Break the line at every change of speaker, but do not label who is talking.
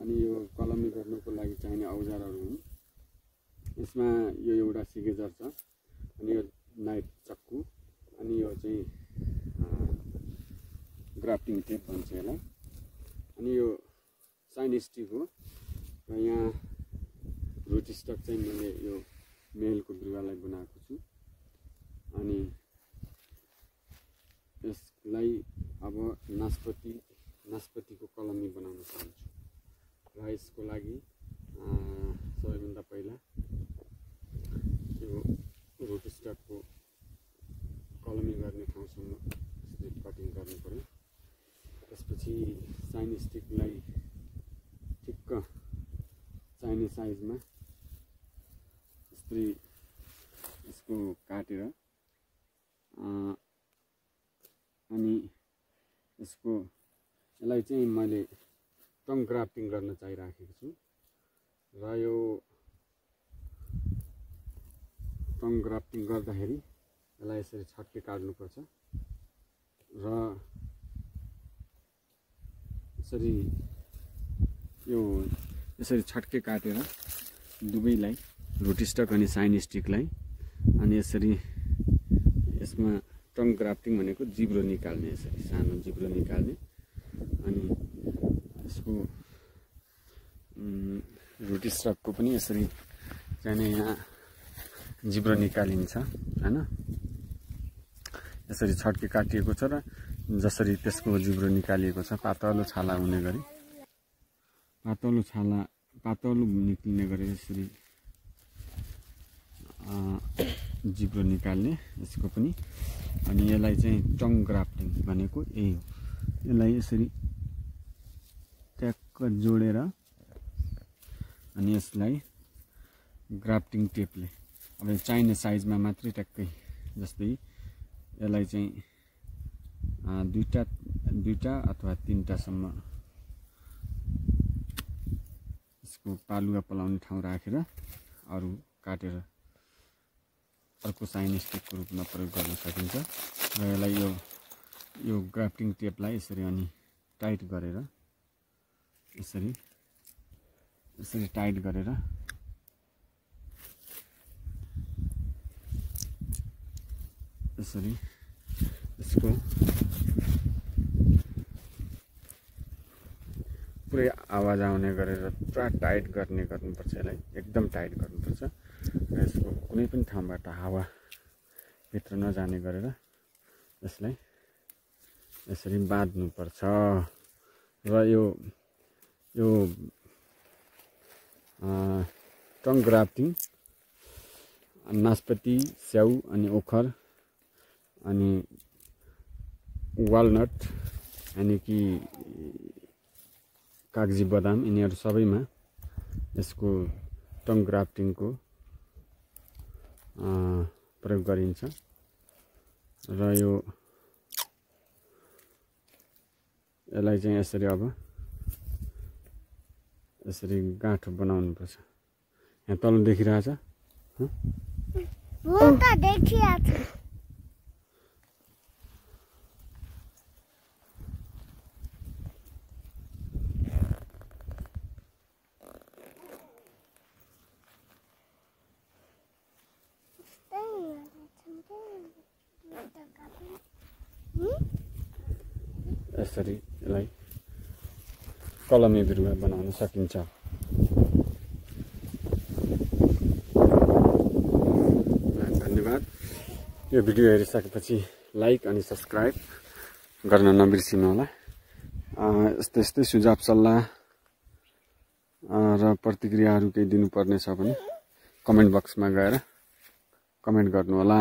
अनि यो कलमी गर्नुको लागि चाहिने औजारहरू हुन्। यसमा यो एउटा सिगेजर छ, अनि यो नाइफ चक्कु, अनि यो चाहिँ ग्राफ्टिङ टेप भन्छ यसलाई, अनि यो साइन स्टिक हो। र यहाँ रुट स्टक चाहिँ मैले यो मेलको बिरुवालाई बनाएको छु। अनि यसलाई अब नास्पतिको कलमी बनाउन चाहन्छु। र यसको लागि सबैभन्दा पहिला यो रुट स्टकको कलमी गर्ने ठाउँसम्म यसरी कटिङ गर्नु पर्यो। त्यसपछि साइन स्टिकलाई ठिक्क चाहिने साइजमा यसरी यसको काटेर अनि यसलाई चाहिँ मैले टङ ग्राफ्टिङ गर्न चाहिराखेको छु। र यो टङ ग्राफ्टिङ गर्दाखेरि यसलाई यसरी छट्के काट्नुपर्छ र यसरी छट्के काटेर दुवैलाई रुट स्टक अनि साइन स्टिकलाई अनि यसरी यसमा टङ ग्राफ्टिङ भनेको जिब्रो निकाल्ने, यसरी सानो जिब्रो निकाल्ने। अनि यसको रुट स्टकको पनि यसरी चाहिँ यहाँ जिब्रो निकालिन्छ हैन। यसरी छड्के काटिएको छ र जसरी त्यसको जिब्रो निकालिएको छ पातलो छाला हुने गरी पातलो निक्लिने गरी यसरी जिब्रो निकाल्ने यसको पनि। अनि यसलाई चाहिँ टङ ग्राफ्टिङ भनेको यही हो। यसलाई यसरी ट्याक्क जोडेर अनि यसलाई ग्राफ्टिङ टेपले अब चाहिने साइजमा मात्रै ट्याक्कै, जस्तै यसलाई चाहिँ दुईटा अथवा तीनटासम्म यसको पालुवा पलाउने ठाउँ राखेर अरू काटेर अर्को साइन स्टिकको रूपमा प्रयोग गर्न सकिन्छ। र यसलाई यो ग्राफ्टिङ टेपलाई यसरी अनि टाइट गरेर यसरी टाइट गरेर यसरी यसको पुरै आवाज आउने गरेर पुरा टाइट गर्नुपर्छ। यसलाई एकदम टाइट गर्नुपर्छ र यसको कुनै पनि ठाउँबाट हावा भित्र नजाने गरेर यसलाई यसरी बाँध्नुपर्छ। र यो टङ ग्राफ्टिङ नास्पति, स्याउ अनि ओखर अनि वालनट यानी कि कागजी बदाम यिनीहरू सबैमा यसको टङ ग्राफ्टिङको प्रयोग गरिन्छ। र यसलाई चाहिँ यसरी अब यसरी गाँठो बनाउनुपर्छ। यहाँ तल देखिरहेछ यसरी यसलाई कलमी बिरुवा बनाउन सकिन्छ। धन्यवाद। यो भिडियो हेरिसकेपछि लाइक अनि सब्सक्राइब गर्न नबिर्सिनु होला। यस्तै सुझाव सल्लाह र प्रतिक्रियाहरू केही दिनुपर्ने छ भने कमेन्ट बक्समा गएर कमेन्ट गर्नु होला।